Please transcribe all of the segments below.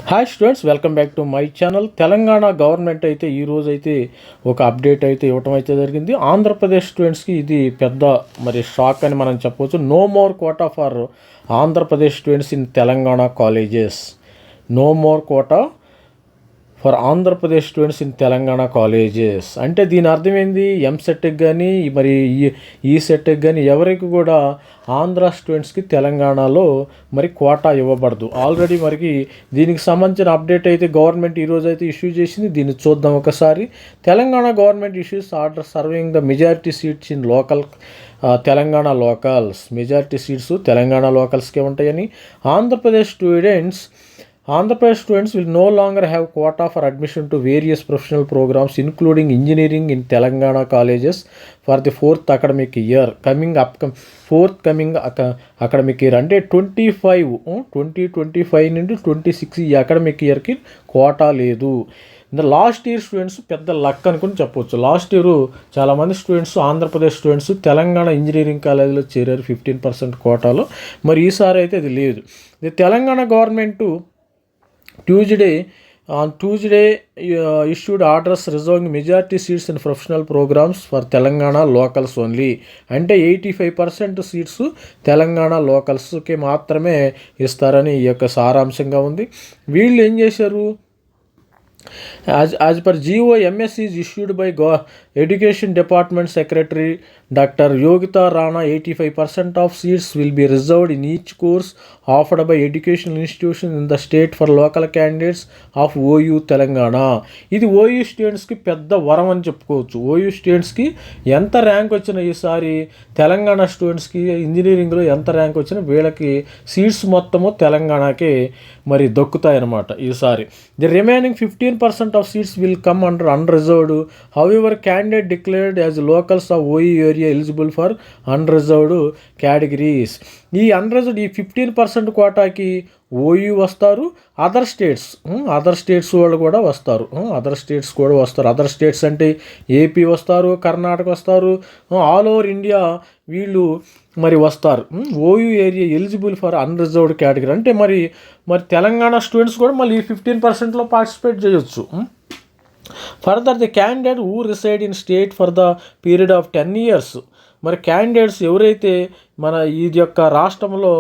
Hi students, welcome back to my channel. Telangana government అయితే ఈరోజు అయితే ఒక అప్డేట్ అయితే ఇవ్వటం అయితే జరిగింది. ఆంధ్రప్రదేశ్ స్టూడెంట్స్కి ఇది పెద్ద షాక్ అని మనం చెప్పవచ్చు. No more quota for Andhra Pradesh students in Telangana colleges. No more quota for Andhra Pradesh students in Telangana colleges అంటే దీని అర్థమైంది, ఎంసెట్కి కానీ ఈ సెట్కి కానీ ఎవరికి కూడా ఆంధ్ర స్టూడెంట్స్కి తెలంగాణలో కోటా ఇవ్వబడదు. ఆల్రెడీ దీనికి సంబంధించిన అప్డేట్ అయితే గవర్నమెంట్ ఈరోజు అయితే ఇష్యూ చేసింది. దీన్ని చూద్దాం ఒకసారి. Telangana government issues order serving the majority seats in local Telangana locals. Majority seats Telangana లోకల్స్కే ఉంటాయని. Andhra Pradesh students will no longer have quota for admission to various professional programs, including engineering in Telangana colleges for the fourth academic year. Forthcoming academic year అంటే 2025 నుండి 26 ఈ academic ఇయర్కి quota లేదు. Last year students పెద్ద luck అనుకుని చెప్పవచ్చు. Last year చాలామంది students Andhra Pradesh students Telangana engineering కాలేజీలో చేరారు 15% కోటాలో. ఈసారి అయితే అది లేదు. Telangana government On Tuesday issued orders reserving majority seats in professional programs for Telangana locals only. అంటే 85% సీట్స్ తెలంగాణ లోకల్స్కి మాత్రమే ఇస్తారని ఈ యొక్క సారాంశంగా ఉంది. వీళ్ళు ఏం చేశారు? As per GO, MS is issued by Education Department Secretary Dr. Yogita Rana. 85% of seats will be reserved in each course offered by educational institutions in the state for local candidates of OU Telangana. ఇది OU స్టూడెంట్స్కి పెద్ద వరం అని చెప్పుకోవచ్చు. OU స్టూడెంట్స్కి ఎంత rank వచ్చినా ఈసారి తెలంగాణ స్టూడెంట్స్కి ఇంజనీరింగ్లో ఎంత ర్యాంక్ వచ్చినా వీళ్ళకి సీట్స్ మొత్తము తెలంగాణకే దక్కుతాయన్నమాట ఈసారి. The remaining 15% of seats will come under unreserved. However, candidate declared as locals of OU area eligible for unreserved categories. ఈ 15% కోటాకి ఓయూ వస్తారు, అదర్ స్టేట్స్ వాళ్ళు కూడా వస్తారు. అదర్ స్టేట్స్ అంటే ఏపీ వస్తారు, కర్ణాటక వస్తారు, ఆల్ ఓవర్ ఇండియా వీళ్ళు వస్తారు. OU area eligible for unreserved category అంటే తెలంగాణ స్టూడెంట్స్ కూడా ఈ 15%లో పార్టిసిపేట్ చేయొచ్చు. Further the candidate who reside in state for the period of 10 years. Candidates ఎవరైతే ఇది యొక్క రాష్ట్రంలో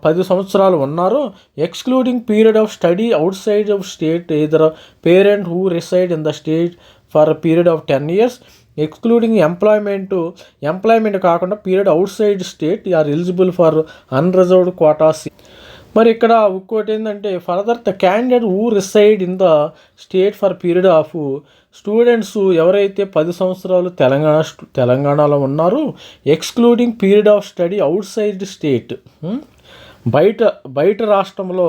10 సంవత్సరాలు ఉన్నారో, excluding period of study outside of state, either parent who reside in the state for period of 10 years, excluding employment కాకుండా period outside state are eligible for unreserved Kotas. ఇక్కడ ఇంకోటి ఏంటంటే, further the candidate who reside in the state for period of, students ఎవరైతే 10 సంవత్సరాలు తెలంగాణలో ఉన్నారో, excluding period of study outside state, బయట రాష్ట్రంలో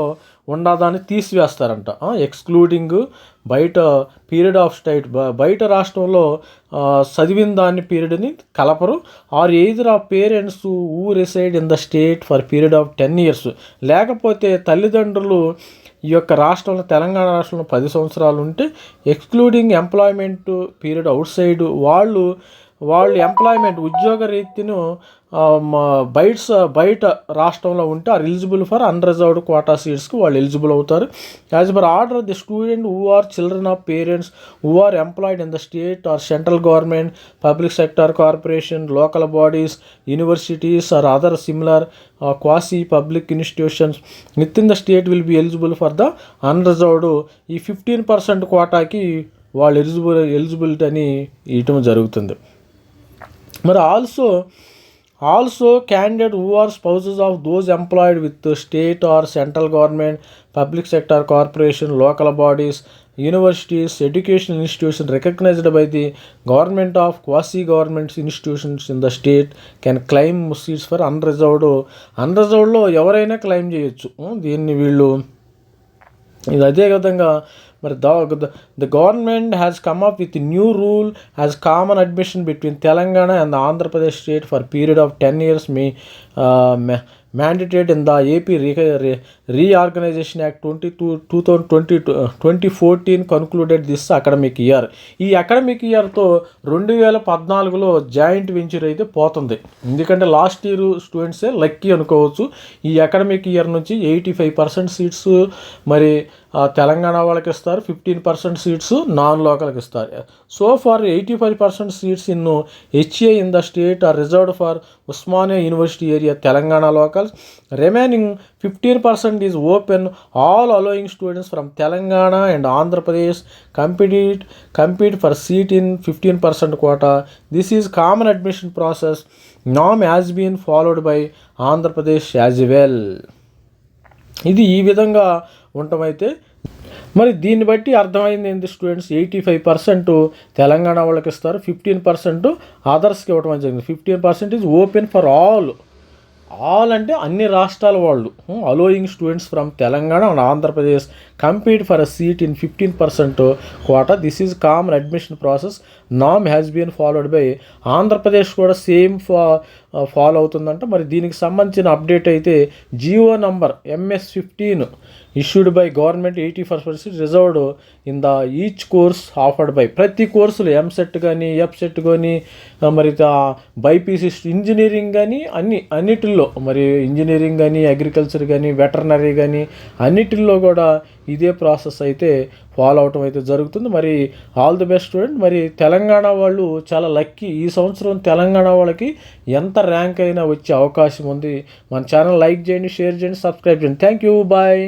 ఉన్నదాన్ని తీసివేస్తారంట. ఎక్స్క్లూడింగ్ పీరియడ్ ఆఫ్ స్టేట్, బయట రాష్ట్రంలో చదివిన దాన్ని పీరియడ్ని కలపరు. Or either of parents who reside in the state for period of 10 years, లేకపోతే తల్లిదండ్రులు ఈ యొక్క రాష్ట్రంలో తెలంగాణ రాష్ట్రంలో 10 సంవత్సరాలు ఉంటే, excluding employment period outside వాళ్ళు ఎంప్లాయ్మెంట్ ఉద్యోగ రీతిను బయట రాష్ట్రంలో ఉంటే or eligible for unreserved quota సీట్స్కి వాళ్ళు ఎలిజిబుల్ అవుతారు. As per order the student who are children of parents who are employed in the state or central government, public sector corporation, local bodies, universities or other similar quasi public institutions within the state will be eligible for the unreserved. ఈ 15% కోటాకి వాళ్ళు eligibility అని ఇవ్వటం జరుగుతుంది. Also candidate who are spouses of those employed with state or central government, public sector corporation, local bodies, universities, educational institution recognised by the government of quasi governments institutions in the state can claim seats for అన్రిజర్వ్డ్లో ఎవరైనా claim చేయొచ్చు దీన్ని వీళ్ళు. అదే విధంగా the government has come up with a new rule as common admission between Telangana and the Andhra Pradesh state for period of 10 years may mandated in the AP reorganisation act 2014 concluded this academic year. ఈ academic ఇయర్తో 2014లో joint venture అయితే పోతుంది. ఎందుకంటే last year స్టూడెంట్సే lucky అనుకోవచ్చు. ఈ academic year నుంచి 85% seats మరి తెలంగాణ వాళ్ళకి ఇస్తారు, 15% సీట్స్ నాన్ లోకల్కి ఇస్తారు. So far 85% seats in HA in the state are reserved for Osmania university area Telangana locals. Remaining 15% is open, all allowing students from Telangana and Andhra Pradesh compete for seat in 15% quota. This is common admission process. Norm has been followed by Andhra Pradesh as well. ఇది ఈ విధంగా ఉండటమైతే మరి దీన్ని బట్టి అర్థమైంది ఏంటి students, 85% Telangana వాళ్ళకి ఇస్తారు, 15% అదర్స్కి ఇవ్వడం జరిగింది. 15% ఈజ్ ఓపెన్ ఫర్ ఆల్ అంటే అన్ని రాష్ట్రాల వాళ్ళు. Allowing students from Telangana and Andhra Pradesh compete for a seat in 15% quota. This is common admission process. NAM has been followed by Andhra Pradesh కూడా సేమ్ ఫాలో అవుతుందంట. మరి దీనికి సంబంధించిన అప్డేట్ అయితే GO number MS-15 issued by government 81% reserved in the each course offered by. ప్రతి కోర్సులు ఎంసెట్ కానీ ఎఫ్సెట్ కానీ మరి బైపీసీ ఇంజనీరింగ్ కానీ అన్నిటిల్లో మరి ఇంజనీరింగ్ కానీ అగ్రికల్చర్ కానీ వెటర్నరీ కానీ అన్నిటిల్లో కూడా ఇదే ప్రాసెస్ అయితే ఫాలో అవటం అయితే జరుగుతుంది. మరి ఆల్ ది బెస్ట్ స్టూడెంట్. మరి తెలంగాణ వాళ్ళు చాలా లక్కీ. ఈ సంవత్సరం తెలంగాణ వాళ్ళకి ఎంత ర్యాంక్ అయినా వచ్చే అవకాశం ఉంది. మన ఛానల్ లైక్ చేయండి, షేర్ చేయండి, సబ్స్క్రైబ్ చేయండి. Thank you, bye.